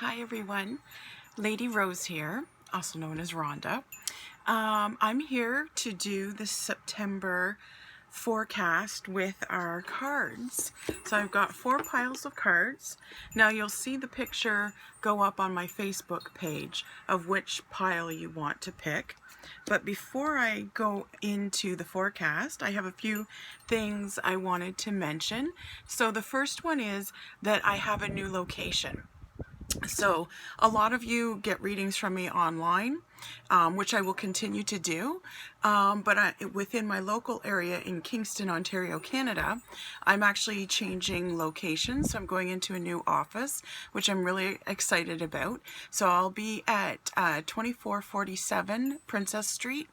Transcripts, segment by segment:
Hi everyone, Lady Rose here, also known as Rhonda. I'm here to do the September forecast with our cards. So I've got 4 piles of cards. Now you'll see the picture go up on my Facebook page of which pile you want to pick. But before I go into the forecast, I have a few things I wanted to mention. So the first one is that I have a new location. So a lot of you get readings from me online, which I will continue to do, but within my local area in Kingston, Ontario, Canada, I'm actually changing locations. So I'm going into a new office, which I'm really excited about. So I'll be at 2447 Princess Street,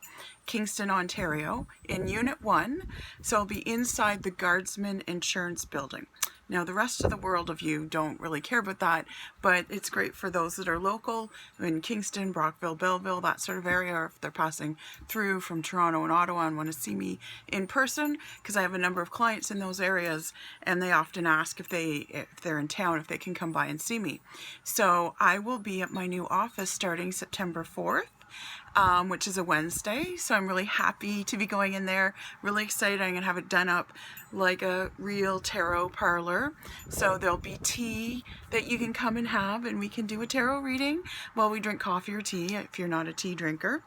Kingston, Ontario, in Unit 1. So I'll be inside the Guardsman Insurance Building. Now, the rest of the world of you don't really care about that, but it's great for those that are local in Kingston, Brockville, Belleville, that sort of area, or if they're passing through from Toronto and Ottawa and want to see me in person, because I have a number of clients in those areas, and they often ask if they're in town, if they can come by and see me. So I will be at my new office starting September 4th. Which is a Wednesday, so I'm really happy to be going in there. Really excited. I'm gonna have it done up like a real tarot parlor. So there'll be tea that you can come and have, and we can do a tarot reading while we drink coffee or tea if you're not a tea drinker.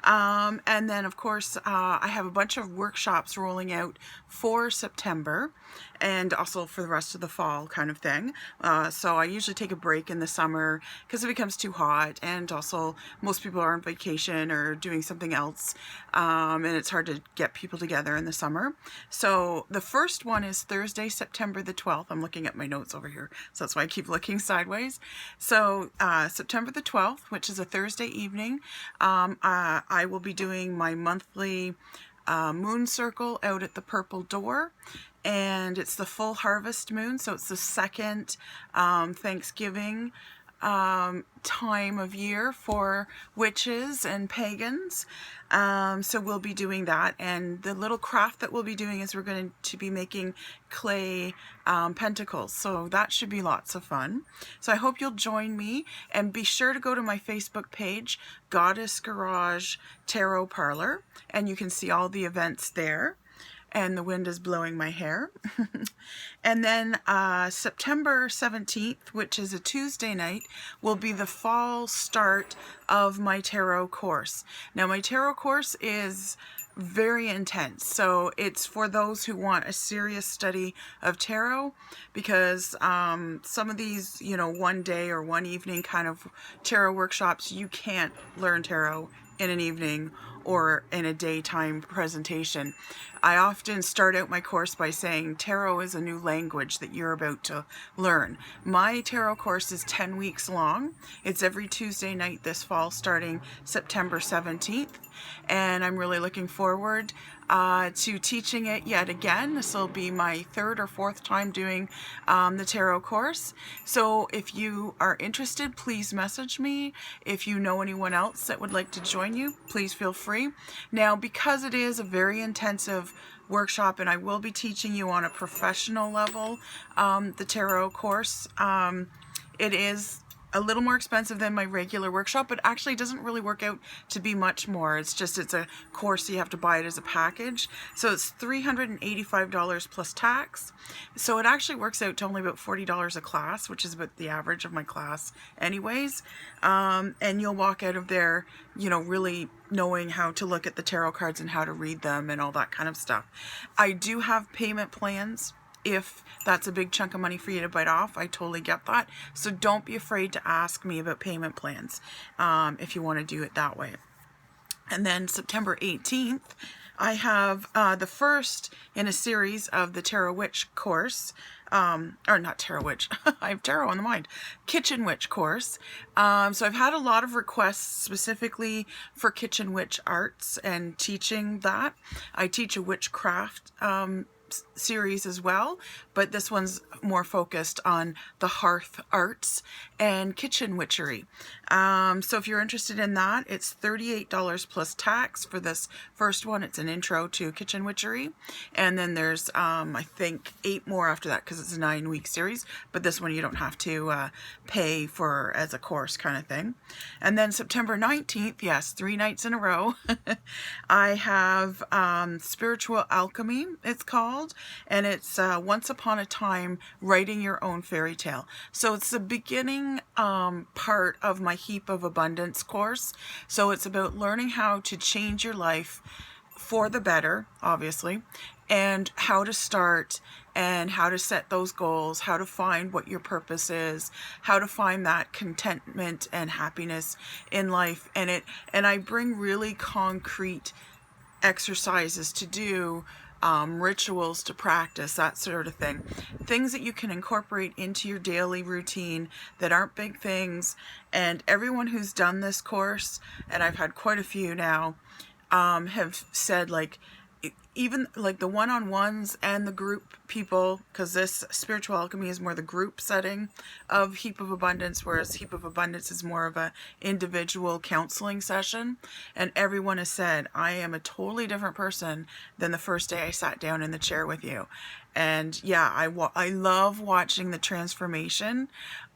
And then of course I have a bunch of workshops rolling out for September and also for the rest of the fall kind of thing. So I usually take a break in the summer because it becomes too hot, and also most people are on vacation or doing something else, and it's hard to get people together in the summer. So the first one is Thursday, September the 12th. I'm looking at my notes over here, so that's why I keep looking sideways. So September the 12th, which is a Thursday evening, I will be doing my monthly moon circle out at the Purple Door, and it's the full harvest moon, so it's the second Thanksgiving time of year for witches and pagans. So we'll be doing that, and the little craft that we'll be doing is we're going to be making clay pentacles, so that should be lots of fun. So I hope you'll join me, and be sure to go to my Facebook page, Goddess Garage Tarot Parlor, and you can see all the events there. And the wind is blowing my hair. And then September 17th, which is a Tuesday night, will be the fall start of my tarot course. Now, my tarot course is very intense, so it's for those who want a serious study of tarot, because some of these, one day or one evening kind of tarot workshops, you can't learn tarot in an evening or in a daytime presentation. I often start out my course by saying tarot is a new language that you're about to learn. My tarot course is 10 weeks long. It's every Tuesday night this fall starting September 17th, and I'm really looking forward to teaching it yet again. This will be my 3rd or 4th time doing the tarot course. So if you are interested, please message me. If you know anyone else that would like to join you, please feel free. Now, because it is a very intensive workshop, and I will be teaching you on a professional level the tarot course, it is a little more expensive than my regular workshop, but actually it doesn't really work out to be much more. It's a course, so you have to buy it as a package. So it's $385 plus tax. So it actually works out to only about $40 a class, which is about the average of my class anyways. And you'll walk out of there, really knowing how to look at the tarot cards and how to read them and all that kind of stuff. I do have payment plans. If that's a big chunk of money for you to bite off, I totally get that. So don't be afraid to ask me about payment plans if you want to do it that way. And then September 18th, I have the first in a series of the Tarot Witch course, or not Tarot Witch, I have Tarot on the mind, Kitchen Witch course. So I've had a lot of requests specifically for Kitchen Witch arts and teaching that. I teach a witchcraft series as well, but this one's more focused on the hearth arts and kitchen witchery. So if you're interested in that, it's $38 plus tax for this first one. It's an intro to kitchen witchery, and then there's I think 8 more after that because it's a 9-week series, but this one you don't have to pay for as a course kind of thing. And then September 19th, yes, 3 nights in a row, I have Spiritual Alchemy, it's called, and it's Once Upon a Time Writing Your Own Fairy Tale. So it's the beginning part of my Heap of Abundance course. So it's about learning how to change your life for the better, obviously, and how to start and how to set those goals, how to find what your purpose is, how to find that contentment and happiness in life. And I bring really concrete exercises to do, rituals to practice, that sort of thing. Things that you can incorporate into your daily routine that aren't big things. And everyone who's done this course, and I've had quite a few now, have said, like, even like the one-on-ones and the group people, because this Spiritual Alchemy is more the group setting of Heap of Abundance, whereas Heap of Abundance is more of a individual counseling session. And everyone has said, I am a totally different person than the first day I sat down in the chair with you. And yeah, I love watching the transformation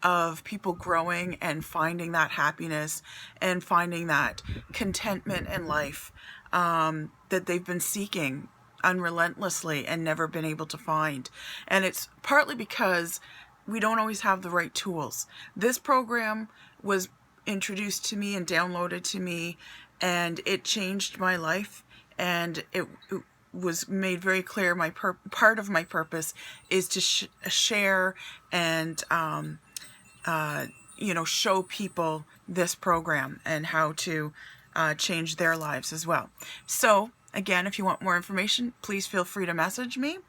of people growing and finding that happiness and finding that contentment in life that they've been seeking unrelentlessly and never been able to find. And it's partly because we don't always have the right tools. This program was introduced to me and downloaded to me, and it changed my life, and it was made very clear part of my purpose is to share and show people this program and how to change their lives as well. So again, if you want more information, please feel free to message me.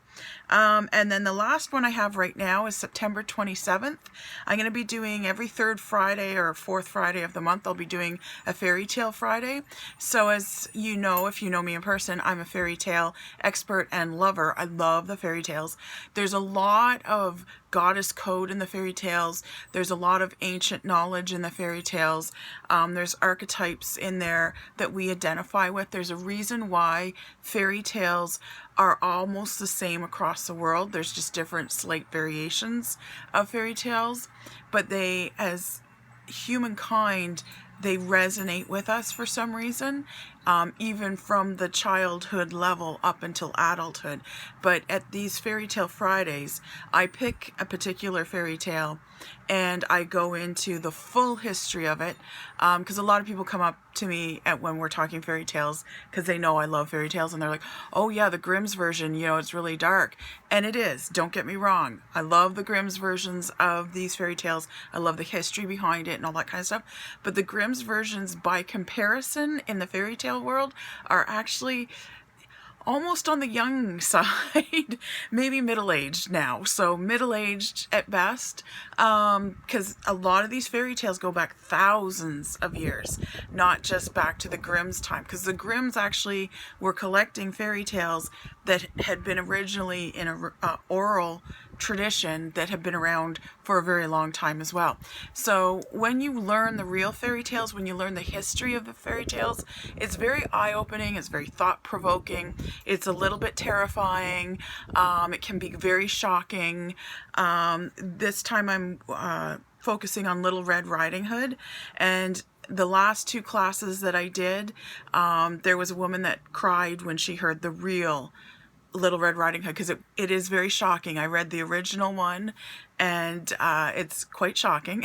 And then the last one I have right now is September 27th. I'm going to be doing every 3rd Friday or 4th Friday of the month. I'll be doing a Fairy Tale Friday. So as you know, if you know me in person, I'm a fairy tale expert and lover. I love the fairy tales. There's a lot of goddess code in the fairy tales. There's a lot of ancient knowledge in the fairy tales. There's archetypes in there that we identify with. There's a reason why fairy tales are almost the same across the world. There's just different slight variations of fairy tales, but they, as humankind, they resonate with us for some reason, even from the childhood level up until adulthood. But at these Fairy Tale Fridays, I pick a particular fairy tale and I go into the full history of it, because a lot of people come up to me when we're talking fairy tales because they know I love fairy tales, and they're like, oh yeah, the Grimm's version, it's really dark. And it is, don't get me wrong. I love the Grimm's versions of these fairy tales. I love the history behind it and all that kind of stuff. But the Grimm's versions, by comparison in the fairy tale world, are actually almost on the young side, maybe middle-aged now. So middle-aged at best, because a lot of these fairy tales go back thousands of years, not just back to the Grimm's time, because the Grimm's actually were collecting fairy tales that had been originally in a oral tradition that have been around for a very long time as well. So when you learn the real fairy tales, when you learn the history of the fairy tales, it's very eye-opening, it's very thought-provoking, it's a little bit terrifying, it can be very shocking. This time I'm focusing on Little Red Riding Hood, and the last 2 classes that I did, there was a woman that cried when she heard the real Little Red Riding Hood, because it is very shocking. I read the original one, and it's quite shocking.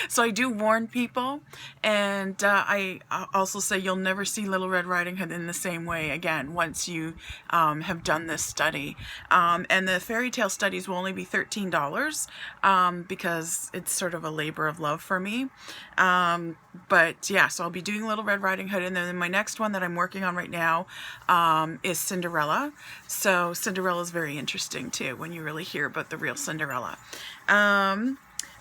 So I do warn people, and I also say you'll never see Little Red Riding Hood in the same way again once you have done this study. And the fairy tale studies will only be $13 because it's sort of a labor of love for me. But yeah, so I'll be doing Little Red Riding Hood, and then my next one that I'm working on right now is Cinderella. So Cinderella is very interesting too when you really hear about the real Cinderella.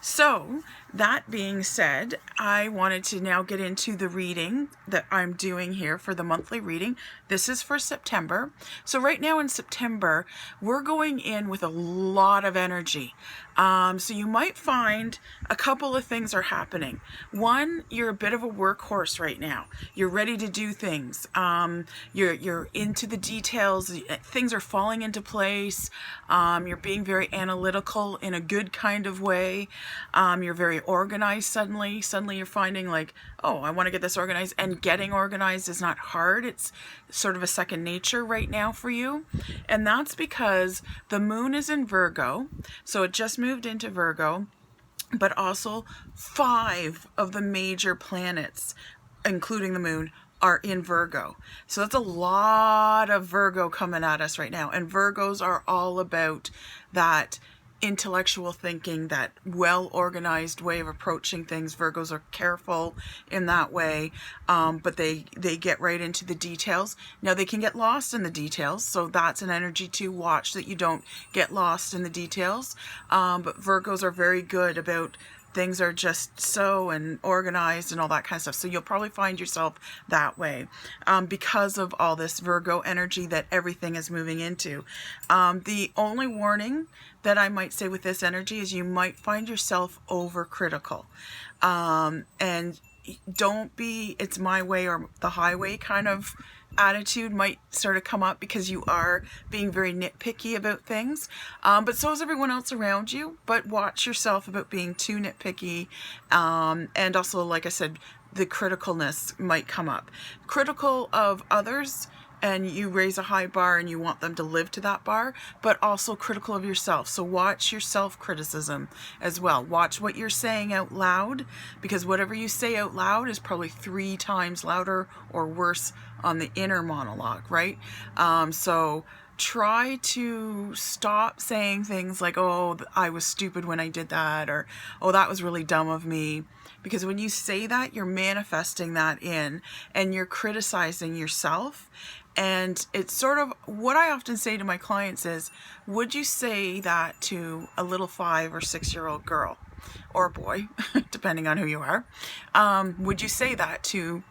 So that being said, I wanted to now get into the reading that I'm doing here for the monthly reading. This is for September. So right now in September, we're going in with a lot of energy. So you might find a couple of things are happening. One, you're a bit of a workhorse right now. You're ready to do things. You're into the details. Things are falling into place. You're being very analytical in a good kind of way. You're very organized suddenly. Suddenly you're finding like, oh, I want to get this organized, and getting organized is not hard. It's sort of a second nature right now for you. And that's because the moon is in Virgo. So it just moved into Virgo, but also 5 of the major planets, including the moon, are in Virgo. So that's a lot of Virgo coming at us right now. And Virgos are all about that intellectual thinking, that well-organized way of approaching things. Virgos are careful in that way, but they get right into the details. Now they can get lost in the details, so that's an energy to watch, that you don't get lost in the details. But Virgos are very good about things are just so and organized and all that kind of stuff. So you'll probably find yourself that way because of all this Virgo energy that everything is moving into. The only warning that I might say with this energy is you might find yourself overcritical. And don't be, it's my way or the highway kind of attitude might sort of come up, because you are being very nitpicky about things, but so is everyone else around you. But watch yourself about being too nitpicky, and also, like I said, the criticalness might come up. Critical of others, and you raise a high bar and you want them to live to that bar, but also critical of yourself. So watch your self-criticism as well. Watch what you're saying out loud, because whatever you say out loud is probably 3 times louder or worse on the inner monologue, right? So try to stop saying things like, oh, I was stupid when I did that, or oh, that was really dumb of me. Because when you say that, you're manifesting that in, and you're criticizing yourself. And it's sort of what I often say to my clients is, would you say that to a little 5 or 6-year-old girl or boy, depending on who you are? Would you say that to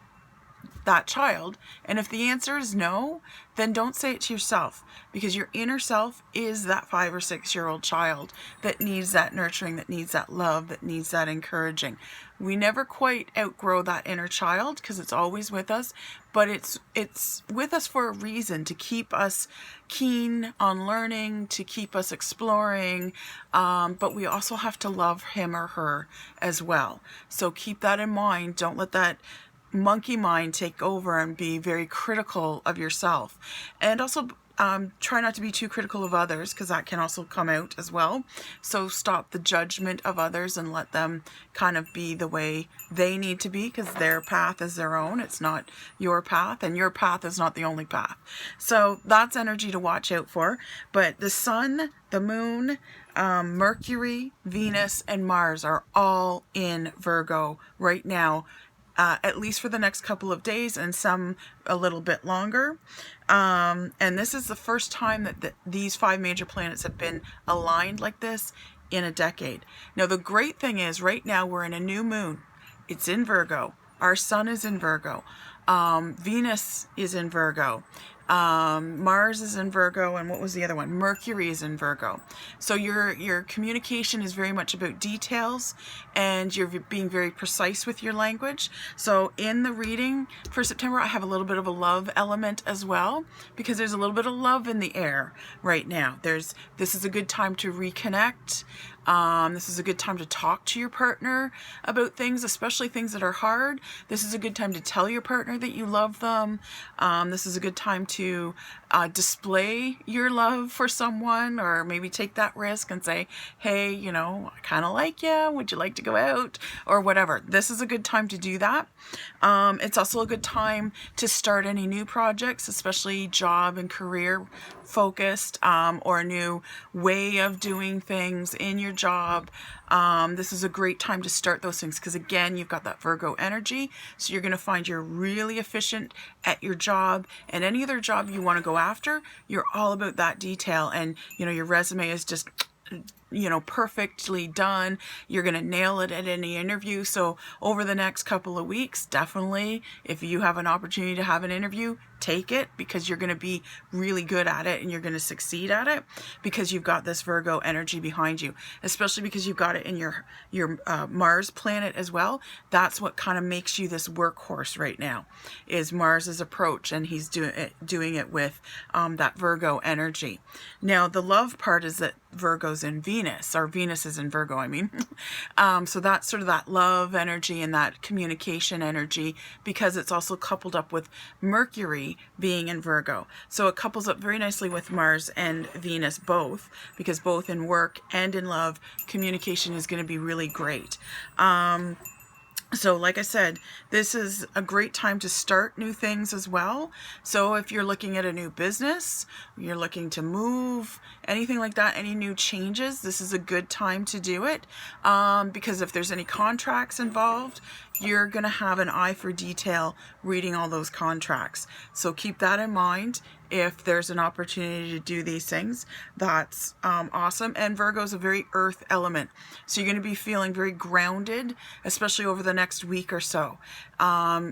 that child? And if the answer is no, then don't say it to yourself, because your inner self is that 5 or 6-year-old child that needs that nurturing, that needs that love, that needs that encouraging. We never quite outgrow that inner child, because it's always with us, but it's with us for a reason, to keep us keen on learning, to keep us exploring, but we also have to love him or her as well. So keep that in mind. Don't let that monkey mind take over and be very critical of yourself. And also try not to be too critical of others, because that can also come out as well. So stop the judgment of others and let them kind of be the way they need to be, because their path is their own. It's not your path, and your path is not the only path. So that's energy to watch out for. But the sun, the moon, Mercury, Venus, and Mars are all in Virgo right now, at least for the next couple of days, and some a little bit longer. And this is the first time that these 5 major planets have been aligned like this in a decade. Now, the great thing is right now we're in a new moon. It's in Virgo. Our sun is in Virgo. Venus is in Virgo. Mars is in Virgo, and what was the other one? Mercury is in Virgo. So your communication is very much about details, and you're being very precise with your language. So in the reading for September, I have a little bit of a love element as well, because there's a little bit of love in the air right now. This is a good time to reconnect. This is a good time to talk to your partner about things, especially things that are hard. This is a good time to tell your partner that you love them. This is a good time to display your love for someone, or maybe take that risk and say, hey, you know, I kind of like you. Would you like to go out? Or whatever. This is a good time to do that. It's also a good time to start any new projects, especially job and career focused, or a new way of doing things in your job. This is a great time to start those things, because again, you've got that Virgo energy, so you're going to find you're really efficient at your job, and any other job you want to go after, you're all about that detail, and you know, your resume is just you know, perfectly done. You're going to nail it at any interview. So over the next couple of weeks, definitely, if you have an opportunity to have an interview, take it, because you're going to be really good at it and you're going to succeed at it because you've got this Virgo energy behind you, especially because you've got it in your Mars planet as well. That's what kind of makes you this workhorse right now, is Mars's approach, and he's doing it with that Virgo energy. Now the love part is that Virgo's in Venus, or Venus is in Virgo, I mean. So that's sort of that love energy and that communication energy, because it's also coupled up with Mercury being in Virgo. So it couples up very nicely with Mars and Venus both, because both in work and in love, communication is going to be really great. So like I said, this is a great time to start new things as well. So if you're looking at a new business, you're looking to move, anything like that, any new changes, this is a good time to do it. Because if there's any contracts involved, you're going to have an eye for detail reading all those contracts. So keep that in mind. If there's an opportunity to do these things, that's awesome. And Virgo is a very earth element, so you're going to be feeling very grounded, especially over the next week or so.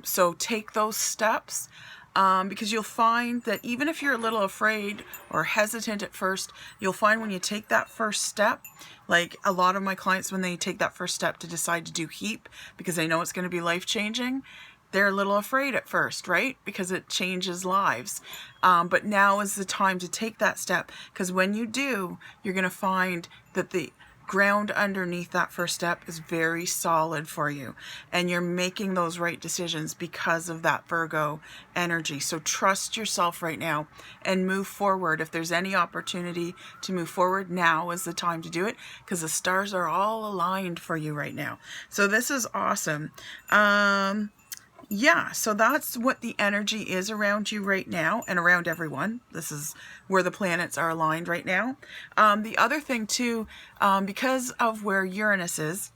So take those steps, because you'll find that even if you're a little afraid or hesitant at first, you'll find when you take that first step, like a lot of my clients, when they take that first step to decide to do HEAP because they know it's going to be life-changing, they're a little afraid at first, right? Because it changes lives. But now is the time to take that step, because when you do, you're going to find that the ground underneath that first step is very solid for you, and you're making those right decisions because of that Virgo energy. So trust yourself right now and move forward. If there's any opportunity to move forward, now is the time to do it, because the stars are all aligned for you right now. So this is awesome. Yeah, so that's what the energy is around you right now and around everyone. This is where the planets are aligned right now. The other thing too, because of where Uranus is,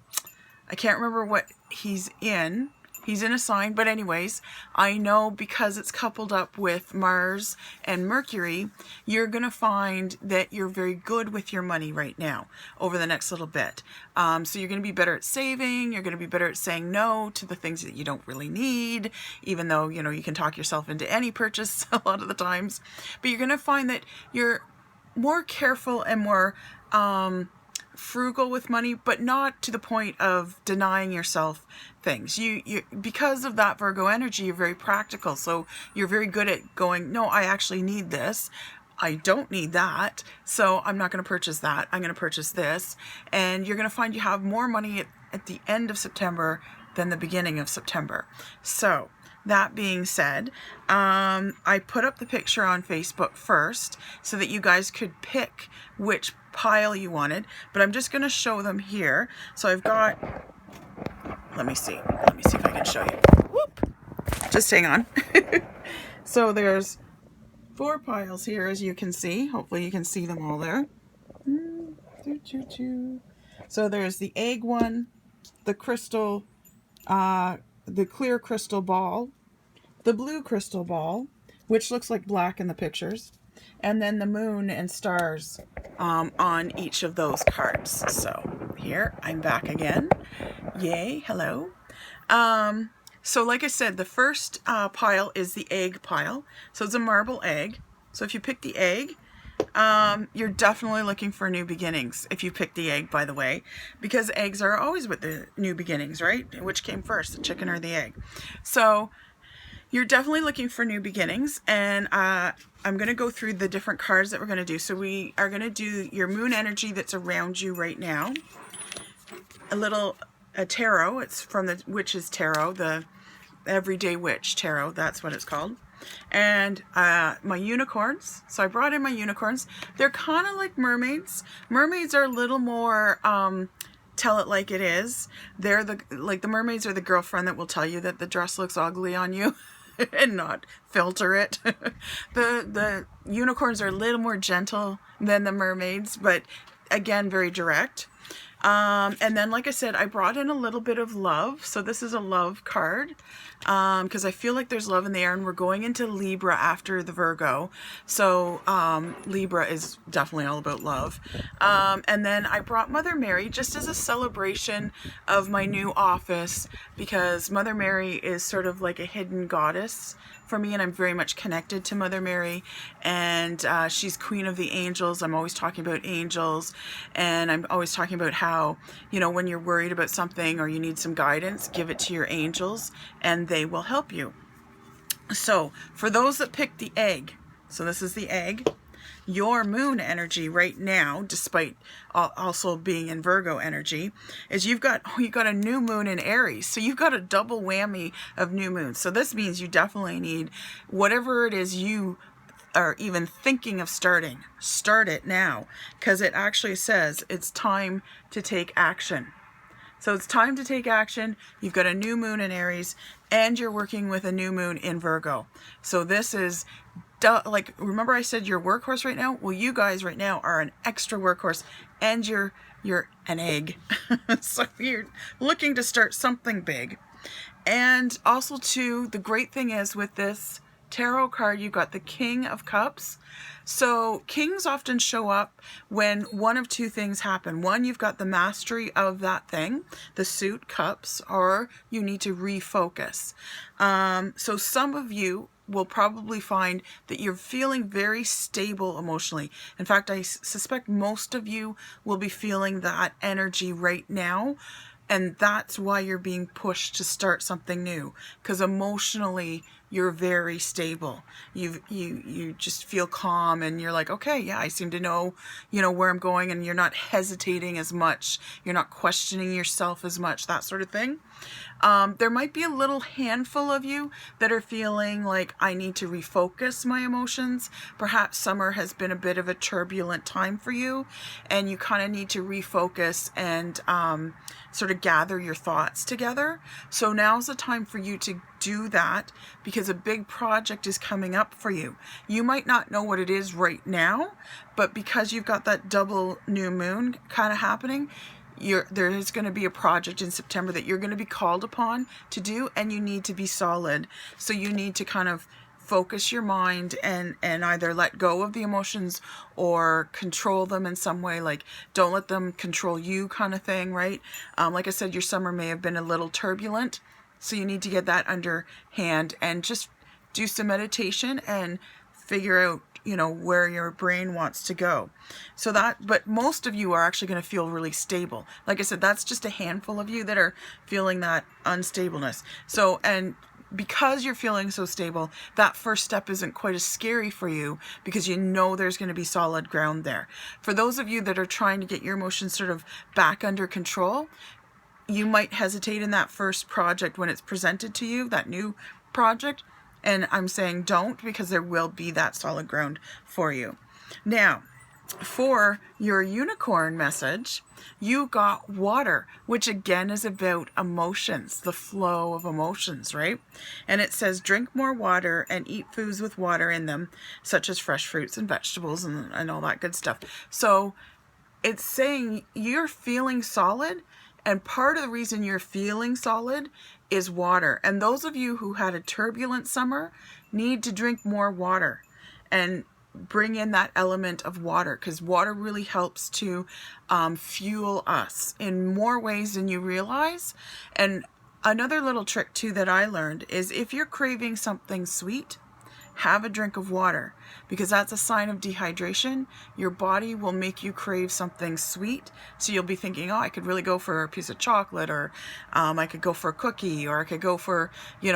I can't remember what he's in. He's in a sign, but anyways, I know because it's coupled up with Mars and Mercury, you're going to find that you're very good with your money right now over the next little bit. So you're going to be better at saving. You're going to be better at saying no to the things that you don't really need, even though, you know, you can talk yourself into any purchase a lot of the times. But you're going to find that you're more careful and more frugal with money, but not to the point of denying yourself things. You because of that Virgo energy, you're very practical. So you're very good at going, no, I actually need this. I don't need that, so I'm not going to purchase that. I'm going to purchase this. And you're going to find you have more money at the end of September than the beginning of September. So that being said, I put up the picture on Facebook first so that you guys could pick which pile you wanted, but I'm just going to show them here. So I've got, let me see if I can show you. Whoop! Just hang on. So there's 4 piles here, as you can see. Hopefully you can see them all there. So there's the egg one, the crystal, the clear crystal ball, the blue crystal ball, which looks like black in the pictures, and then the moon and stars on each of those cards. So here, I'm back again. Yay, hello. So like I said, the first pile is the egg pile. So it's a marble egg. So if you pick the egg, you're definitely looking for new beginnings. If you pick the egg, by the way, because eggs are always with the new beginnings, right? Which came first, the chicken or the egg? So you're definitely looking for new beginnings, and I'm going to go through the different cards that we're going to do. So we are going to do your moon energy that's around you right now. A tarot. It's from the Witch's Tarot, the Everyday Witch Tarot. That's what it's called. And my unicorns. So I brought in my unicorns. They're kind of like mermaids. Mermaids are a little more tell it like it is. They're the mermaids are the girlfriend that will tell you that the dress looks ugly on you and not filter it. The unicorns are a little more gentle than the mermaids, but again, very direct. And then, like I said, I brought in a little bit of love. So this is a love card because I feel like there's love in the air, and we're going into Libra after the Virgo. So Libra is definitely all about love. And then I brought Mother Mary just as a celebration of my new office, because Mother Mary is sort of like a hidden goddess for me, and I'm very much connected to Mother Mary, and she's Queen of the Angels. I'm always talking about angels, and I'm always talking about how, you know, when you're worried about something or you need some guidance, give it to your angels and they will help you. So for those that picked the egg, so this is the egg, your moon energy right now, despite also being in Virgo energy, is you've got a new moon in Aries. So you've got a double whammy of new moons. So this means you definitely need whatever it is you are even thinking of starting, start it now, because it actually says it's time to take action. So it's time to take action. You've got a new moon in Aries, and you're working with a new moon in Virgo. So this is like, remember I said you're a workhorse right now? Well, you guys right now are an extra workhorse, and you're an egg. So you're looking to start something big. And also too, the great thing is with this tarot card, you've got the King of Cups. So kings often show up when one of two things happen. One, you've got the mastery of that thing, the suit, cups, or you need to refocus. So some of you will probably find that you're feeling very stable emotionally. In fact, I suspect most of you will be feeling that energy right now. And that's why you're being pushed to start something new, because emotionally you're very stable. You just feel calm, and you're like, okay, yeah, I seem to know, where I'm going, and you're not hesitating as much. You're not questioning yourself as much, that sort of thing. There might be a little handful of you that are feeling like I need to refocus my emotions. Perhaps summer has been a bit of a turbulent time for you, and you kind of need to refocus and sort of gather your thoughts together. So now's the time for you to do that, because a big project is coming up for you. You might not know what it is right now, but because you've got that double new moon kind of happening, there is going to be a project in September that you're going to be called upon to do, and you need to be solid. So you need to kind of focus your mind and either let go of the emotions or control them in some way. Like, don't let them control you, kind of thing, right? Like I said, your summer may have been a little turbulent, so you need to get that under hand and just do some meditation and figure out where your brain wants to go. But most of you are actually going to feel really stable. Like I said, that's just a handful of you that are feeling that unstableness. So, and because you're feeling so stable, that first step isn't quite as scary for you, because there's going to be solid ground there. For those of you that are trying to get your emotions sort of back under control, you might hesitate in that first project when it's presented to you, that new project. And I'm saying don't, because there will be that solid ground for you. Now, for your unicorn message, you got water, which again is about emotions, the flow of emotions, right? And it says drink more water and eat foods with water in them, such as fresh fruits and vegetables and all that good stuff. So it's saying you're feeling solid, and part of the reason you're feeling solid is water. And those of you who had a turbulent summer need to drink more water and bring in that element of water, because water really helps to fuel us in more ways than you realize. And another little trick too that I learned is, if you're craving something sweet, have a drink of water, because that's a sign of dehydration. Your body will make you crave something sweet. So you'll be thinking, oh, I could really go for a piece of chocolate, or I could go for a cookie, or I could go for,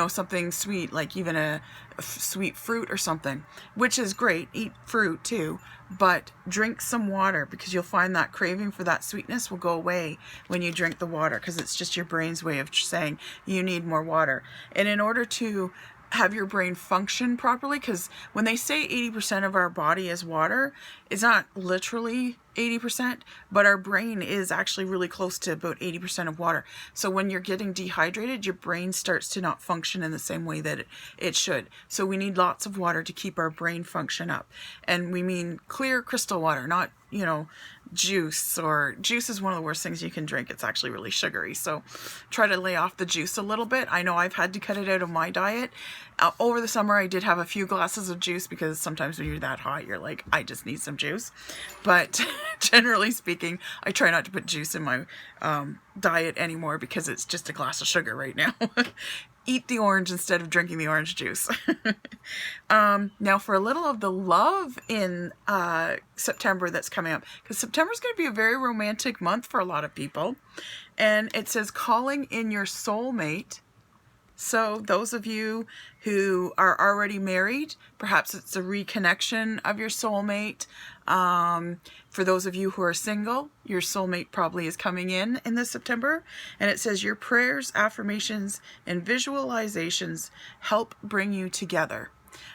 something sweet, like even a sweet fruit or something, which is great. Eat fruit too, but drink some water, because you'll find that craving for that sweetness will go away when you drink the water, because it's just your brain's way of saying you need more water. And in order to have your brain function properly, because when they say 80% of our body is water, it's not literally 80%, but our brain is actually really close to about 80% of water. So when you're getting dehydrated, your brain starts to not function in the same way that it should. So we need lots of water to keep our brain function up. And we mean clear crystal water, not, juice, or juice is one of the worst things you can drink. It's actually really sugary. So try to lay off the juice a little bit. I know I've had to cut it out of my diet. Over the summer, I did have a few glasses of juice because sometimes when you're that hot, you're like, I just need some juice. But generally speaking, I try not to put juice in my diet anymore because it's just a glass of sugar right now. Eat the orange instead of drinking the orange juice. Now for a little of the love in September that's coming up, because September is going to be a very romantic month for a lot of people. And it says calling in your soulmate. So those of you who are already married, perhaps it's a reconnection of your soulmate. For those of you who are single, your soulmate probably is coming in this September. And it says your prayers, affirmations, and visualizations help bring you together.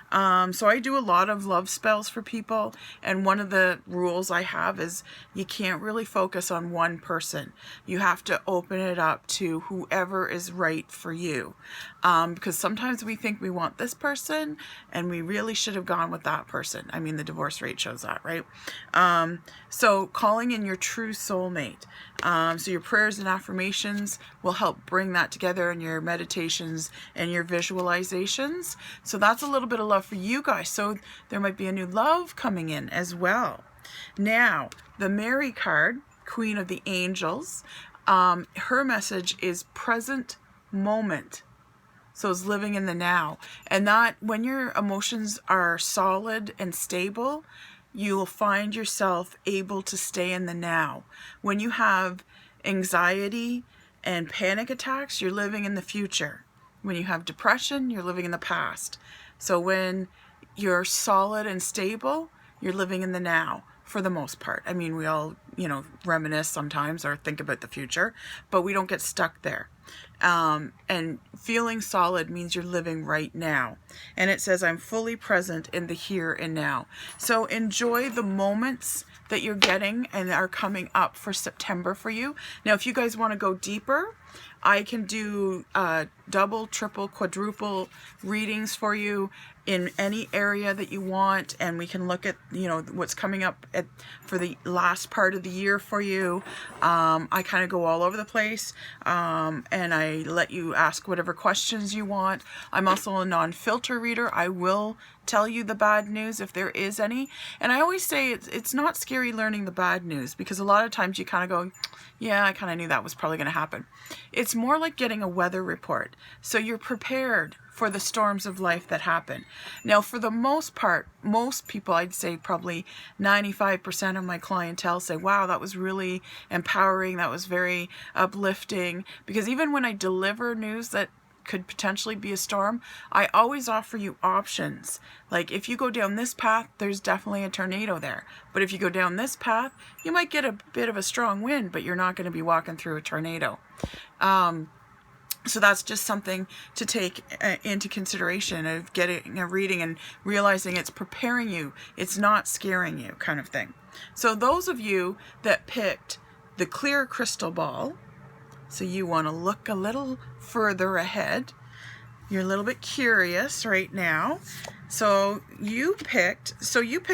So I do a lot of love spells for people, and one of the rules I have is you can't really focus on one person. You have to open it up to whoever is right for you, because sometimes we think we want this person and we really should have gone with that person. I mean, the divorce rate shows that, right? So calling in your true soulmate. So your prayers and affirmations will help bring that together in your meditations and your visualizations. So that's a little bit of love for you guys. So there might be a new love coming in as well. Now, the Mary card, Queen of the Angels, her message is present moment. So it's living in the now. And that when your emotions are solid and stable, you will find yourself able to stay in the now. When you have anxiety and panic attacks, you're living in the future. When you have depression, you're living in the past. So when you're solid and stable, you're living in the now for the most part. I mean, we all, reminisce sometimes or think about the future, but we don't get stuck there. And feeling solid means you're living right now. And it says, I'm fully present in the here and now. So enjoy the moments that you're getting and are coming up for September for you. Now, if you guys want to go deeper, I can do double, triple, quadruple readings for you in any area that you want, and we can look at what's coming up for the last part of the year for you. I kind of go all over the place, and I let you ask whatever questions you want. I'm also a non-filter reader. I will tell you the bad news if there is any, and I always say it's not scary learning the bad news, because a lot of times you kind of go, yeah, I kind of knew that was probably going to happen. It's more like getting a weather report, so you're prepared for the storms of life that happen. Now, for the most part, most people, I'd say probably 95% of my clientele say, wow, that was really empowering, that was very uplifting, because even when I deliver news that could potentially be a storm, I always offer you options. Like, if you go down this path, there's definitely a tornado there. But if you go down this path, you might get a bit of a strong wind, but you're not going to be walking through a tornado. So that's just something to take into consideration of getting a reading and realizing it's preparing you. It's not scaring you, kind of thing. So those of you that picked the clear crystal ball, so you want to look a little further ahead. You're a little bit curious right now. So you picked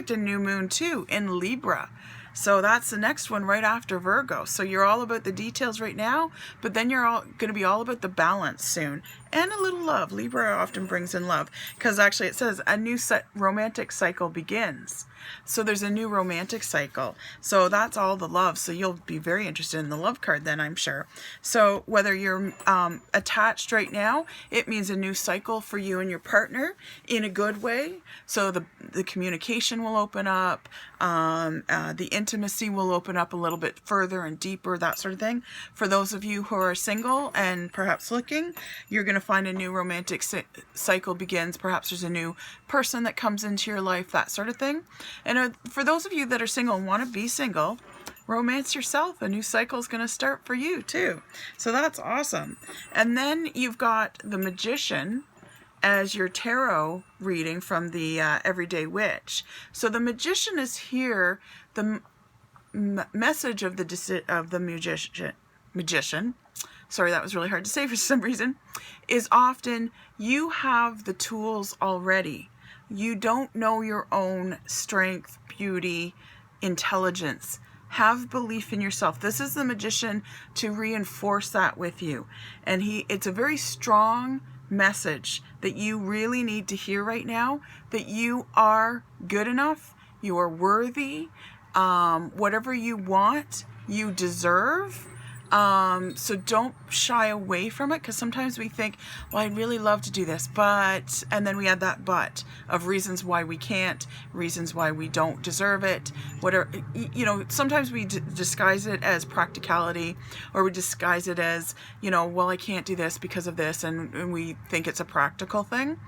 a new moon too in Libra. So that's the next one right after Virgo. So you're all about the details right now, but then you're all going to be all about the balance soon. And a little love. Libra often brings in love, because actually it says a new romantic cycle begins. So there's a new romantic cycle. So that's all the love. So you'll be very interested in the love card then, I'm sure. So whether you're attached right now, it means a new cycle for you and your partner in a good way. So the communication will open up, the intimacy will open up a little bit further and deeper, that sort of thing. For those of you who are single and perhaps looking, you're going to find a new romantic cycle begins. Perhaps there's a new person that comes into your life, that sort of thing. And for those of you that are single and want to be single, romance yourself. A new cycle is going to start for you too. So that's awesome. And then you've got the Magician as your tarot reading from the Everyday Witch. So the Magician is here. The message of the magician, sorry, that was really hard to say for some reason, is often you have the tools already. You don't know your own strength, beauty, intelligence, Have belief in yourself. This is the magician to reinforce that with you. And it's a very strong message that you really need to hear right now, that you are good enough, you are worthy, whatever you want, you deserve. So don't shy away from it, because sometimes we think, well, I'd really love to do this, but, and then we add that but of reasons why we can't, reasons why we don't deserve it, whatever, sometimes we disguise it as practicality, or we disguise it as, well, I can't do this because of this, and we think it's a practical thing,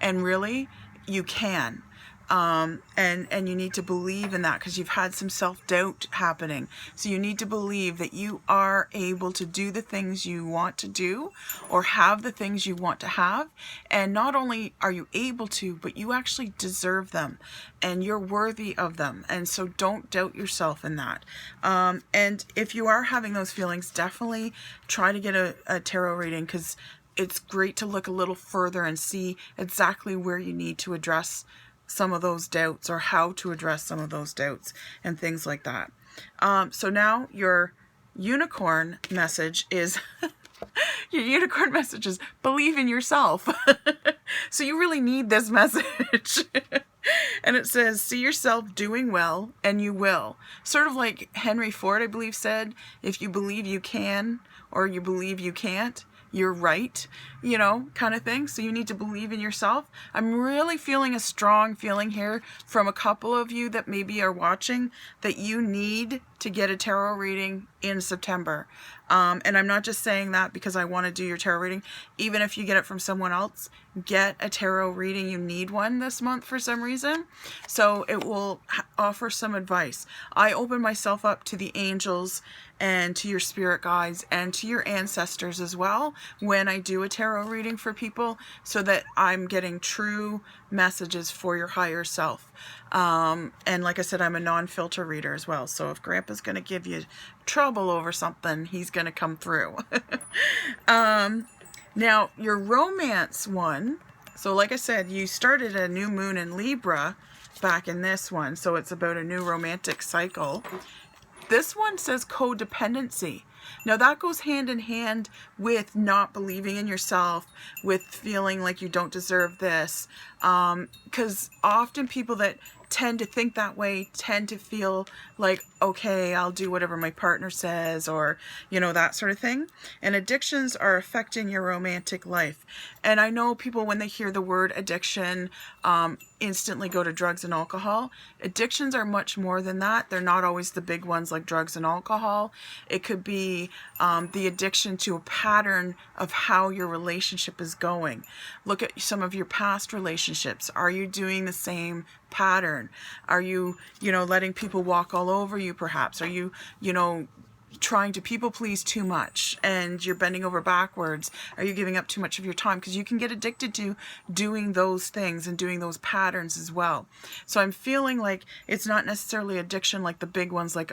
and really, you can. And you need to believe in that, because you've had some self-doubt happening. So you need to believe that you are able to do the things you want to do, or have the things you want to have. And not only are you able to, but you actually deserve them, and you're worthy of them. And so don't doubt yourself in that. And if you are having those feelings, definitely try to get a tarot reading, because it's great to look a little further and see exactly where you need to address some of those doubts, or how to address some of those doubts and things like that. So now your unicorn message is believe in yourself. So you really need this message. And it says, see yourself doing well, and you will. Sort of like Henry Ford, I believe, said, if you believe you can, or you believe you can't, you're right, kind of thing. So you need to believe in yourself. I'm really feeling a strong feeling here from a couple of you that maybe are watching, that you need to get a tarot reading in September. And I'm not just saying that because I want to do your tarot reading. Even if you get it from someone else, get a tarot reading. You need one this month for some reason. So it will offer some advice. I open myself up to the angels and to your spirit guides and to your ancestors as well when I do a tarot reading for people, so that I'm getting true messages for your higher self. And like I said, I'm a non-filter reader as well. So if Grandpa's going to give you trouble over something, he's going to come through. Now, your romance one. So like I said, you started a new moon in Libra back in this one. So it's about a new romantic cycle. This one says codependency. Now that goes hand in hand with not believing in yourself, with feeling like you don't deserve this. Because often people that tend to think that way tend to feel like, okay, I'll do whatever my partner says, or, that sort of thing. And addictions are affecting your romantic life. And I know people, when they hear the word addiction, instantly go to drugs and alcohol. Addictions are much more than that. They're not always the big ones like drugs and alcohol. It could be the addiction to a pattern of how your relationship is going. Look at some of your past relationships. Are you doing the same pattern? Are you, letting people walk all over you perhaps? Are you, trying to people please too much and you're bending over backwards? Are you giving up too much of your time? Because you can get addicted to doing those things and doing those patterns as well. So I'm feeling like it's not necessarily addiction like the big ones like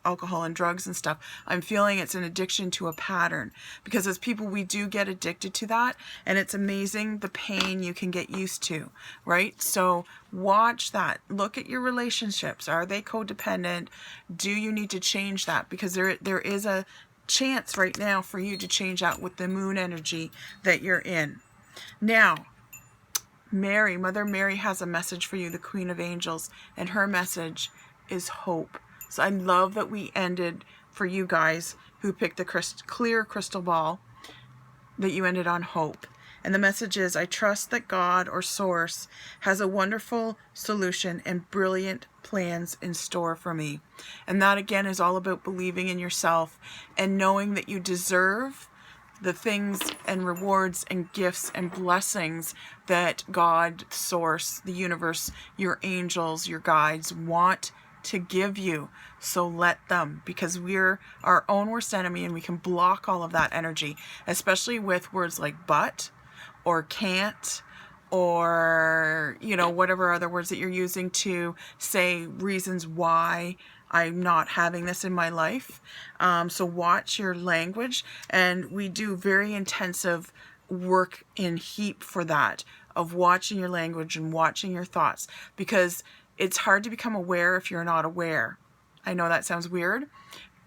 alcohol and drugs and stuff. I'm feeling it's an addiction to a pattern, because as people we do get addicted to that, and it's amazing the pain you can get used to, right? So watch that. Look at your relationships. Are they codependent? Do you need to change that? Because there is a chance right now for you to change that with the moon energy that you're in. Now, Mary, Mother Mary has a message for you, the Queen of Angels, and her message is hope. So I love that we ended, for you guys who picked the clear crystal ball, that you ended on hope. And the message is, I trust that God or Source has a wonderful solution and brilliant plans in store for me. And that again is all about believing in yourself and knowing that you deserve the things and rewards and gifts and blessings that God, Source, the universe, your angels, your guides want to give you. So let them, because we're our own worst enemy and we can block all of that energy, especially with words like but or can't, or whatever other words that you're using to say reasons why I'm not having this in my life. So watch your language, and we do very intensive work in HEAP for that, of watching your language and watching your thoughts, because it's hard to become aware if you're not aware. I know that sounds weird,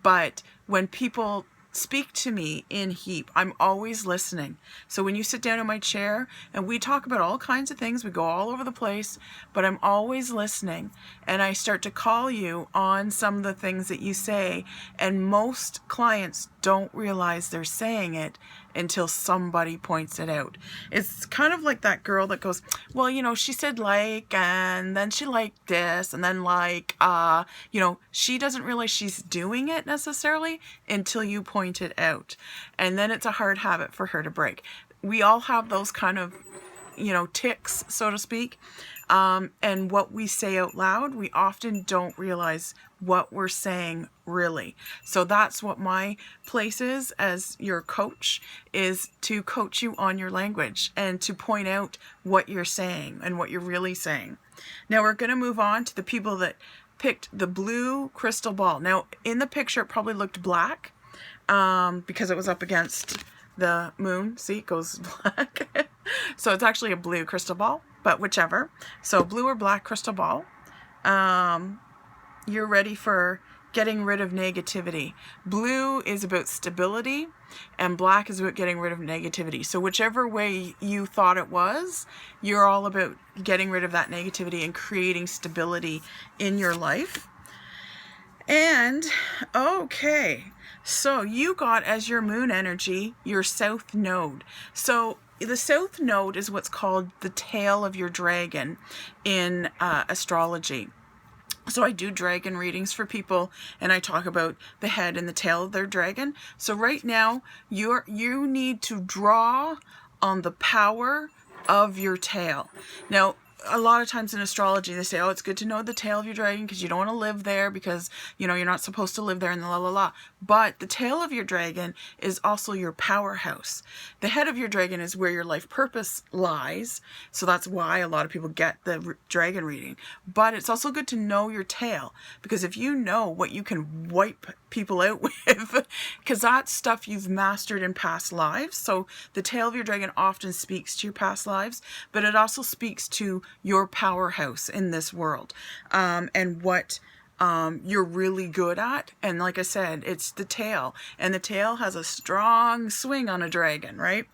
but when people speak to me in heap, I'm always listening. So when you sit down in my chair and we talk about all kinds of things, we go all over the place, but I'm always listening, and I start to call you on some of the things that you say, and most clients don't realize they're saying it until somebody points it out. It's kind of like that girl that goes, well, you know, she said like, and then she liked this, and then like, you know, she doesn't realize she's doing it necessarily until you point it out. And then it's a hard habit for her to break. We all have those kind of, you know, tics, so to speak. And what we say out loud, we often don't realize what we're saying really. So that's what my place is as your coach, is to coach you on your language and to point out what you're saying and what you're really saying. Now we're going to move on to the people that picked the blue crystal ball. Now in the picture it probably looked black because it was up against the moon. See, it goes black. So it's actually a blue crystal ball, but whichever. So blue or black crystal ball. You're ready for getting rid of negativity. Blue is about stability and black is about getting rid of negativity. So whichever way you thought it was, you're all about getting rid of that negativity and creating stability in your life. And okay, so you got as your moon energy your south node. So the south node is what's called the tail of your dragon in astrology. So I do dragon readings for people, and I talk about the head and the tail of their dragon. So right now you need to draw on the power of your tail. Now a lot of times in astrology they say, oh, it's good to know the tail of your dragon because you don't want to live there, because you know you're not supposed to live there, and la la la. But the tail of your dragon is also your powerhouse. The head of your dragon is where your life purpose lies, so that's why a lot of people get the dragon reading. But it's also good to know your tail, because if you know what you can wipe people out with, because that's stuff you've mastered in past lives. So the tail of your dragon often speaks to your past lives, but it also speaks to your powerhouse in this world, and what you're really good at. And like I said, it's the tail, and the tail has a strong swing on a dragon, right?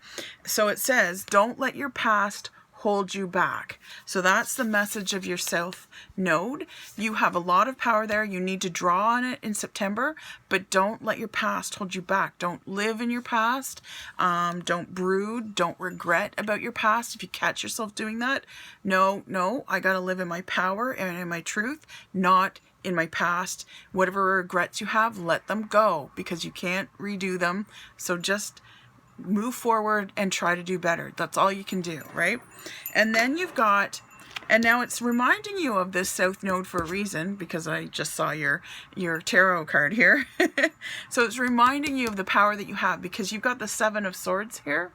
So it says, don't let your past hold you back. So that's the message of your south node. You have a lot of power there. You need to draw on it in September, but don't let your past hold you back. Don't live in your past. Don't brood. Don't regret about your past. If you catch yourself doing that, no, I got to live in my power and in my truth, not in my past. Whatever regrets you have, let them go, because you can't redo them. So just move forward and try to do better. That's all you can do, right? And then you've got, and now it's reminding you of this south node for a reason, because I just saw your tarot card here. So it's reminding you of the power that you have, because you've got the Seven of Swords here.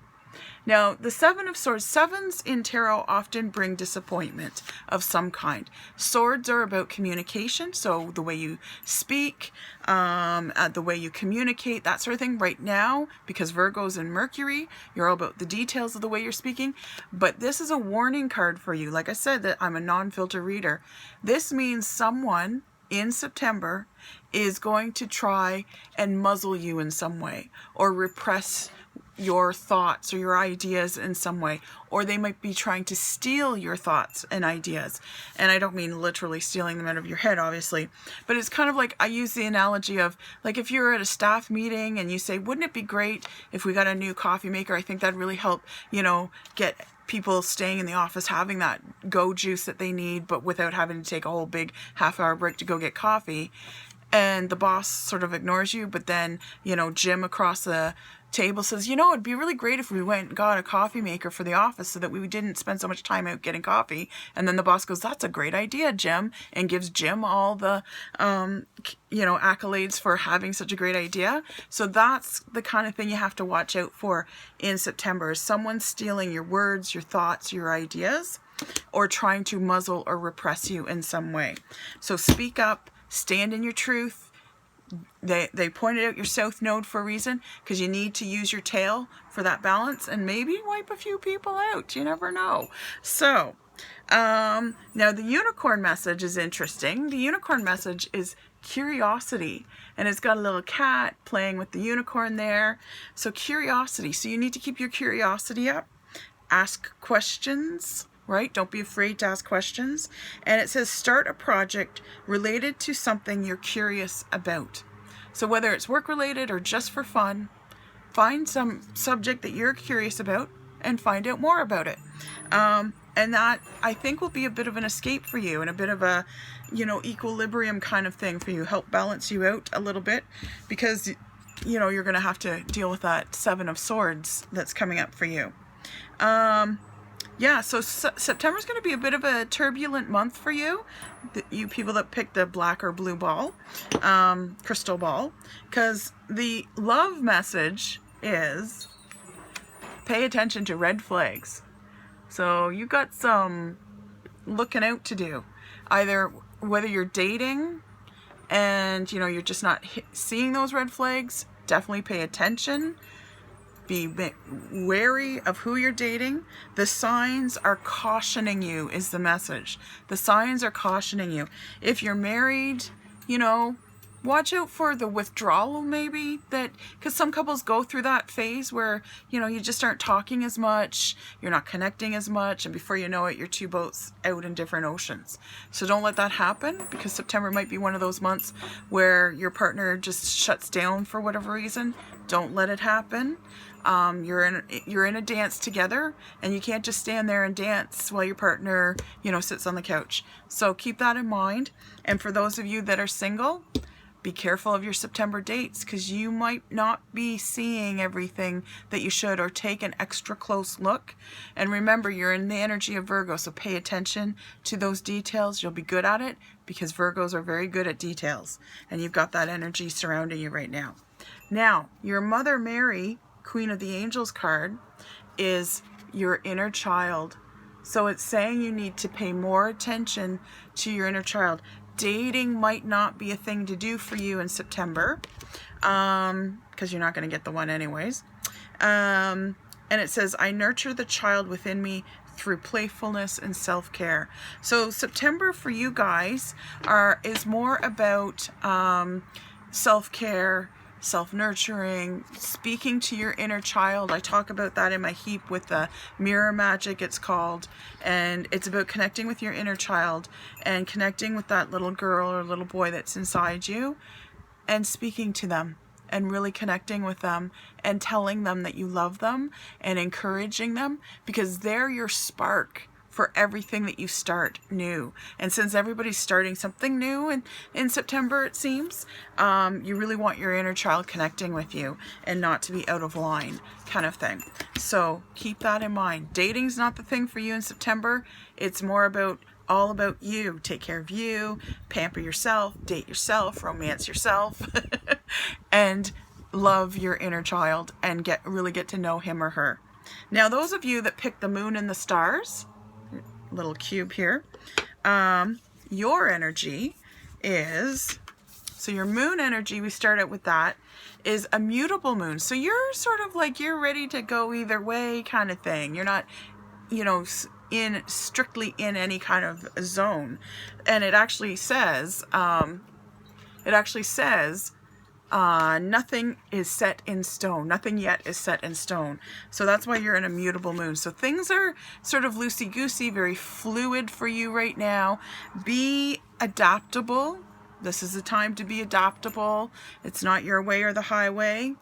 Now, the Seven of Swords, sevens in tarot often bring disappointment of some kind. Swords are about communication, so the way you speak, the way you communicate, that sort of thing. Right now, because Virgo's in Mercury, you're all about the details of the way you're speaking. But this is a warning card for you. Like I said, that I'm a non-filter reader. This means someone in September is going to try and muzzle you in some way, or repress your thoughts or your ideas in some way, or they might be trying to steal your thoughts and ideas. And I don't mean literally stealing them out of your head, obviously, but it's kind of like, I use the analogy of, like, if you're at a staff meeting and you say, wouldn't it be great if we got a new coffee maker? I think that'd really help, you know, get people staying in the office having that go juice that they need, but without having to take a whole big half-hour break to go get coffee. And the boss sort of ignores you, but then, you know, Jim across the table says, you know, it'd be really great if we went and got a coffee maker for the office so that we didn't spend so much time out getting coffee. And then the boss goes, that's a great idea, Jim, and gives Jim all the, you know, accolades for having such a great idea. So that's the kind of thing you have to watch out for in September, is someone stealing your words, your thoughts, your ideas, or trying to muzzle or repress you in some way. So speak up, stand in your truth. They pointed out your south node for a reason, because you need to use your tail for that balance, and maybe wipe a few people out. You never know. So now the unicorn message is interesting. The unicorn message is curiosity, and it's got a little cat playing with the unicorn there. So curiosity. So you need to keep your curiosity up. Ask questions, right? Don't be afraid to ask questions. And it says start a project related to something you're curious about. So whether it's work related or just for fun, find some subject that you're curious about and find out more about it. And that, I think, will be a bit of an escape for you and a bit of a, equilibrium kind of thing for you. Help balance you out a little bit, because, you're going to have to deal with that Seven of Swords that's coming up for you. Yeah, so September is going to be a bit of a turbulent month for you, you people that picked the black or blue ball, crystal ball, because the love message is pay attention to red flags. So you got some looking out to do, either whether you're dating and you're just not seeing those red flags. Definitely pay attention. Be wary of who you're dating. The signs are cautioning you is the message. The signs are cautioning you. If you're married, watch out for the withdrawal, maybe, that, because some couples go through that phase where, you just aren't talking as much, you're not connecting as much, and before you know it, you're two boats out in different oceans. So don't let that happen, because September might be one of those months where your partner just shuts down for whatever reason. Don't let it happen. You're in a dance together, and you can't just stand there and dance while your partner, sits on the couch. So keep that in mind. And for those of you that are single, be careful of your September dates, because you might not be seeing everything that you should, or take an extra close look. And remember, you're in the energy of Virgo, so pay attention to those details. You'll be good at it, because Virgos are very good at details, and you've got that energy surrounding you right now. Now, your Mother Mary, Queen of the Angels card, is your inner child. So it's saying you need to pay more attention to your inner child. Dating might not be a thing to do for you in September, because you're not going to get the one anyways. And it says, I nurture the child within me through playfulness and self-care. So September for you guys is more about self-care, self-nurturing, speaking to your inner child. I talk about that in my heap with the mirror magic, it's called, and it's about connecting with your inner child and connecting with that little girl or little boy that's inside you, and speaking to them and really connecting with them and telling them that you love them and encouraging them, because they're your spark for everything that you start new. And since everybody's starting something new in September, it seems, you really want your inner child connecting with you and not to be out of line, kind of thing. So keep that in mind. Dating's not the thing for you in September. It's more all about you. Take care of you, pamper yourself, date yourself, romance yourself, and love your inner child and really get to know him or her. Now, those of you that pick the moon and the stars, little cube here, your energy is, so your moon energy, we start out with that, is a mutable moon. So you're sort of like, you're ready to go either way kind of thing. You're not, strictly in any kind of zone. And it actually says, nothing is set in stone. Nothing yet is set in stone. So that's why you're in a mutable moon. So things are sort of loosey-goosey, very fluid for you right now. Be adaptable. This is the time to be adaptable. It's not your way or the highway.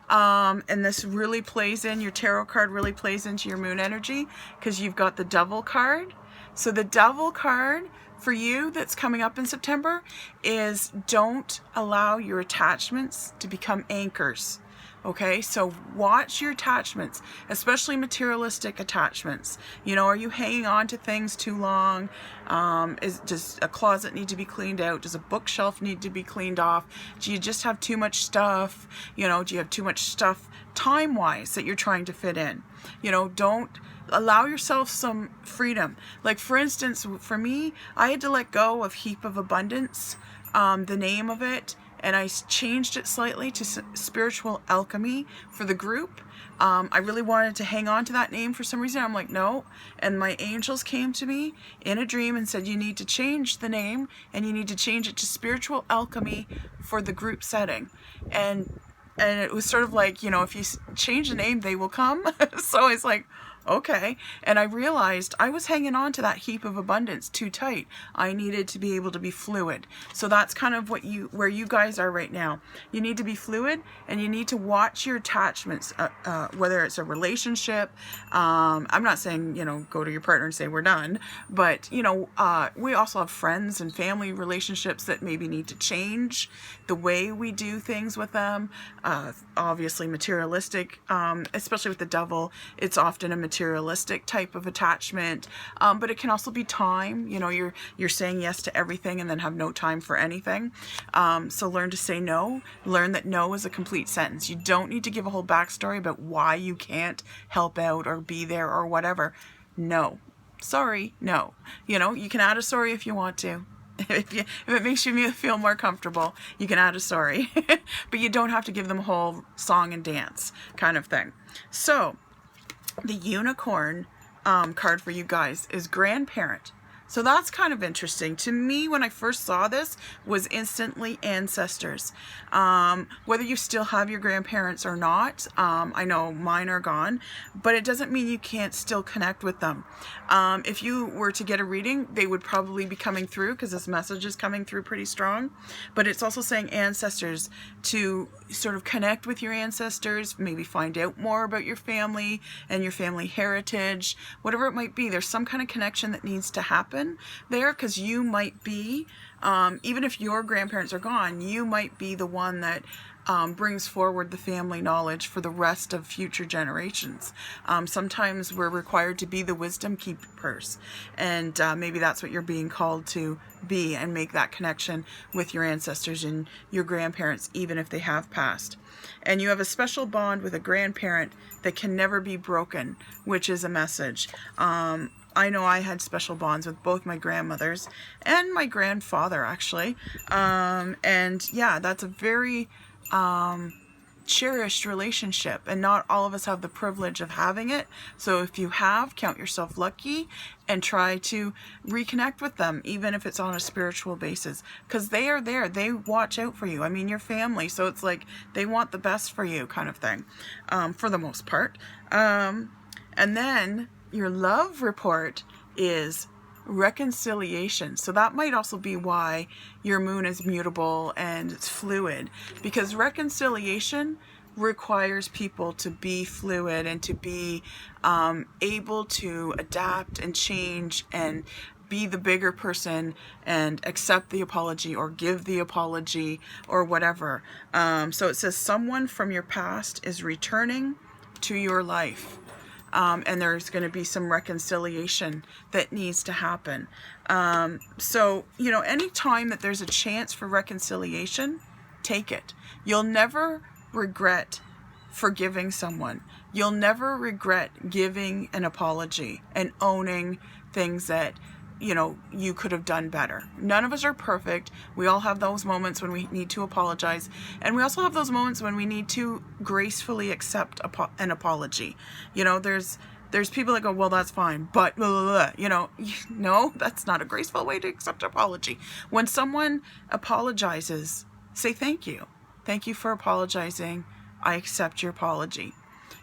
And this really plays in, your tarot card really plays into your moon energy, because you've got the Devil card. So the Devil card for you that's coming up in September is, don't allow your attachments to become anchors. Okay, so watch your attachments, especially materialistic attachments. Are you hanging on to things too long? Does a closet need to be cleaned out? Does a bookshelf need to be cleaned off? Do you just have too much stuff? Do you have too much stuff time-wise that you're trying to fit in? Don't allow yourself some freedom. Like, for instance, for me, I had to let go of Heap of Abundance, the name of it, and I changed it slightly to Spiritual Alchemy for the group. I really wanted to hang on to that name for some reason. I'm like, no. And my angels came to me in a dream and said, you need to change the name and you need to change it to Spiritual Alchemy for the group setting. And it was sort of like, you know, if you change the name, they will come. So I was like, okay. And I realized I was hanging on to that heap of abundance too tight. I needed to be able to be fluid. So that's kind of where you guys are right now. You need to be fluid, and you need to watch your attachments, whether it's a relationship. I'm not saying, you know, go to your partner and say we're done, but you know, we also have friends and family relationships that maybe need to change the way we do things with them. Obviously materialistic, especially with the devil, it's often a materialistic type of attachment, but it can also be time. You know, you're saying yes to everything and then have no time for anything. So learn to say no. Learn that no is a complete sentence. You don't need to give a whole backstory about why you can't help out or be there or whatever. No. Sorry, no. You know, you can add a sorry if you want to. If it makes you feel more comfortable, you can add a sorry. But you don't have to give them a whole song and dance kind of thing. So the unicorn card for you guys is grandparent. So that's kind of interesting. To me, when I first saw this, was instantly ancestors. Whether you still have your grandparents or not, I know mine are gone, but it doesn't mean you can't still connect with them. If you were to get a reading, they would probably be coming through because this message is coming through pretty strong. But it's also saying ancestors, to sort of connect with your ancestors, maybe find out more about your family and your family heritage, whatever it might be. There's some kind of connection that needs to happen there, because you might be, even if your grandparents are gone, you might be the one that brings forward the family knowledge for the rest of future generations. Sometimes we're required to be the wisdom keepers, and maybe that's what you're being called to be, and make that connection with your ancestors and your grandparents, even if they have passed. And you have a special bond with a grandparent that can never be broken, which is a message. I know I had special bonds with both my grandmothers and my grandfather, actually. And yeah, that's a very cherished relationship, and not all of us have the privilege of having it. So if you have, count yourself lucky and try to reconnect with them, even if it's on a spiritual basis, because they are there. They watch out for you. I mean, your family, so it's like they want the best for you, kind of thing, for the most part. And then your love report is reconciliation. So that might also be why your moon is mutable and it's fluid, because reconciliation requires people to be fluid and to be able to adapt and change and be the bigger person and accept the apology or give the apology or whatever. So it says someone from your past is returning to your life. And there's going to be some reconciliation that needs to happen. So, you know, anytime that there's a chance for reconciliation, take it. You'll never regret forgiving someone. You'll never regret giving an apology and owning things that, you know, you could have done better. None of us are perfect. We all have those moments when we need to apologize. And we also have those moments when we need to gracefully accept an apology. You know, there's people that go, well, that's fine, but blah, blah, blah. You know, no, that's not a graceful way to accept an apology. When someone apologizes, say thank you. Thank you for apologizing. I accept your apology.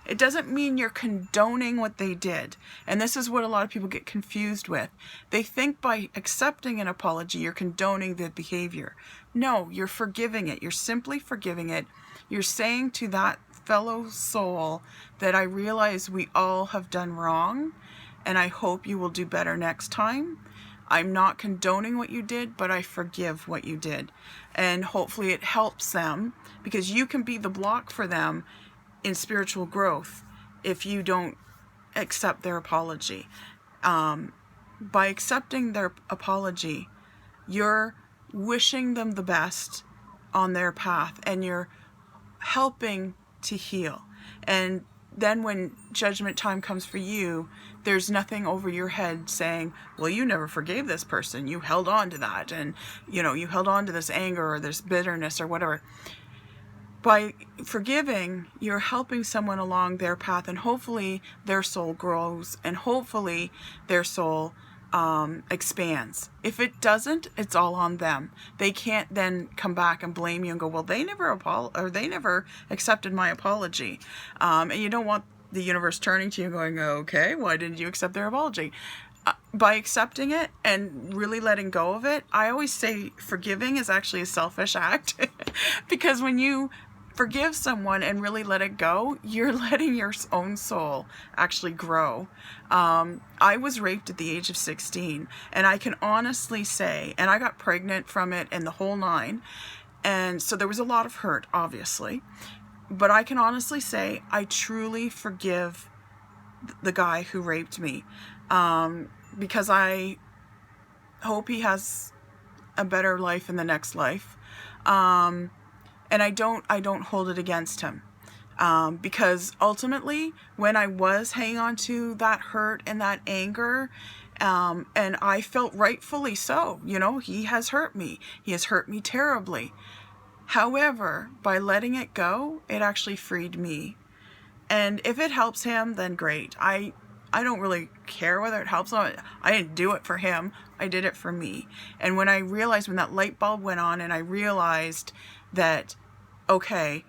It doesn't mean you're condoning what they did. And this is what a lot of people get confused with. They think by accepting an apology, you're condoning the behavior. No, you're forgiving it. You're simply forgiving it. You're saying to that fellow soul that I realize we all have done wrong, and I hope you will do better next time. I'm not condoning what you did, but I forgive what you did. And hopefully it helps them, because you can be the block for them in spiritual growth if you don't accept their apology. By accepting their apology, you're wishing them the best on their path, and you're helping to heal. And then when judgment time comes for you, there's nothing over your head saying, well, you never forgave this person. You held on to that. And, you know, you held on to this anger or this bitterness or whatever. By forgiving, you're helping someone along their path, and hopefully their soul grows, and hopefully their soul expands. If it doesn't, it's all on them. They can't then come back and blame you and go, well, they never accepted my apology. And you don't want the universe turning to you and going, okay, why didn't you accept their apology? By accepting it and really letting go of it, I always say forgiving is actually a selfish act because when you forgive someone and really let it go, you're letting your own soul actually grow. I was raped at the age of 16, and I can honestly say, and I got pregnant from it and the whole nine, and so there was a lot of hurt, obviously, but I can honestly say I truly forgive the guy who raped me, because I hope he has a better life in the next life. And I don't hold it against him, because ultimately when I was hanging on to that hurt and that anger, and I felt rightfully so, you know, he has hurt me. He has hurt me terribly. However, by letting it go, it actually freed me. And if it helps him, then great. I don't really care whether it helps him. I didn't do it for him. I did it for me. And when I realized, when that light bulb went on and I realized that, okay,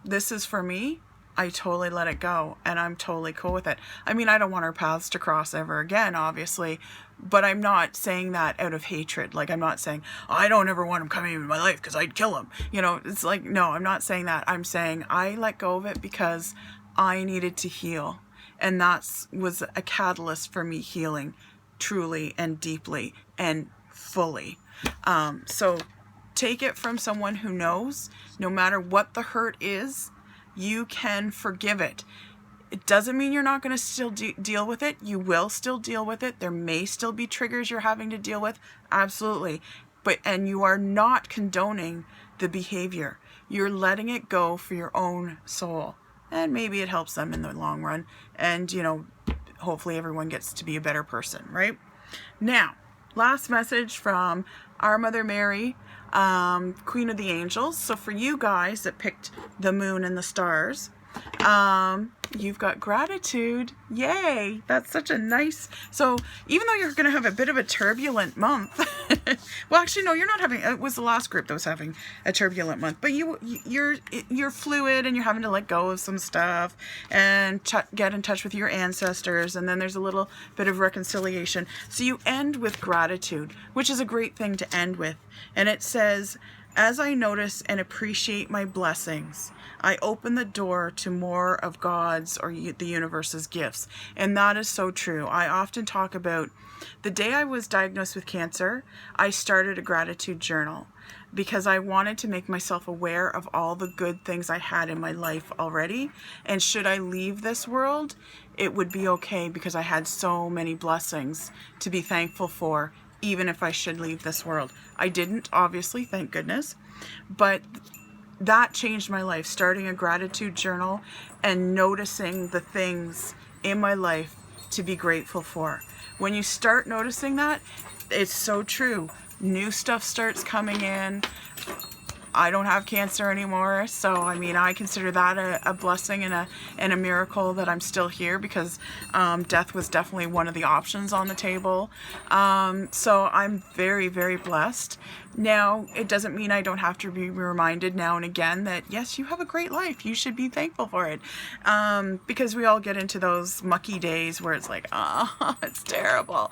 this is for me, I totally let it go, and I'm totally cool with it. I mean, I don't want our paths to cross ever again, obviously, but I'm not saying that out of hatred. Like, I'm not saying, oh, I don't ever want him coming into my life because I'd kill him. You know, it's like, no, I'm not saying that. I'm saying I let go of it because I needed to heal. And that was a catalyst for me healing truly and deeply and fully. So take it from someone who knows, no matter what the hurt is, you can forgive it. It doesn't mean you're not going to still deal with it. You will still deal with it. There may still be triggers you're having to deal with. Absolutely. And you are not condoning the behavior. You're letting it go for your own soul. And maybe it helps them in the long run. And, you know, hopefully everyone gets to be a better person, right? Now, last message from our Mother Mary, Queen of the Angels. So for you guys that picked the moon and the stars, you've got gratitude. Yay! That's such a nice... So even though you're going to have a bit of a turbulent month, well, actually, no, you're not having... It was the last group that was having a turbulent month, but you're fluid and you're having to let go of some stuff and get in touch with your ancestors, and then there's a little bit of reconciliation. So you end with gratitude, which is a great thing to end with. And it says, as I notice and appreciate my blessings, I open the door to more of God's or the universe's gifts. And that is so true. I often talk about the day I was diagnosed with cancer, I started a gratitude journal because I wanted to make myself aware of all the good things I had in my life already. And should I leave this world, it would be okay because I had so many blessings to be thankful for, even if I should leave this world. I didn't, obviously, thank goodness, but that changed my life, starting a gratitude journal and noticing the things in my life to be grateful for. When you start noticing that, it's so true. New stuff starts coming in. I don't have cancer anymore, so I mean, I consider that a blessing and a miracle that I'm still here, because death was definitely one of the options on the table. So I'm very, very blessed. Now, it doesn't mean I don't have to be reminded now and again that, yes, you have a great life. You should be thankful for it. Because we all get into those mucky days where it's like, oh, it's terrible.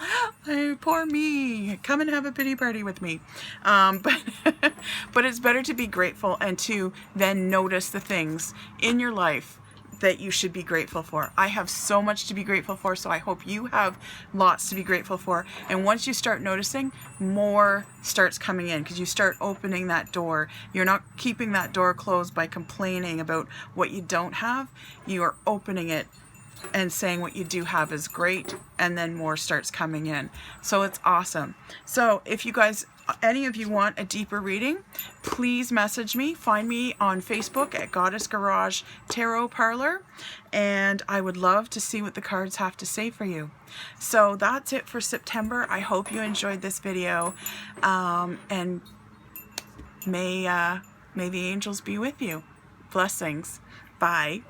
Oh, poor me. Come and have a pity party with me. But it's better to be grateful and to then notice the things in your life that you should be grateful for. I have so much to be grateful for, so I hope you have lots to be grateful for. And once you start noticing, more starts coming in because you start opening that door. You're not keeping that door closed by complaining about what you don't have. You are opening it and saying what you do have is great, and then more starts coming in. So it's awesome. So if you guys, any of you want a deeper reading, please message me. Find me on Facebook at Goddess Garage Tarot Parlor, and I would love to see what the cards have to say for you. So that's it for September. I hope you enjoyed this video, and may the angels be with you. Blessings. Bye.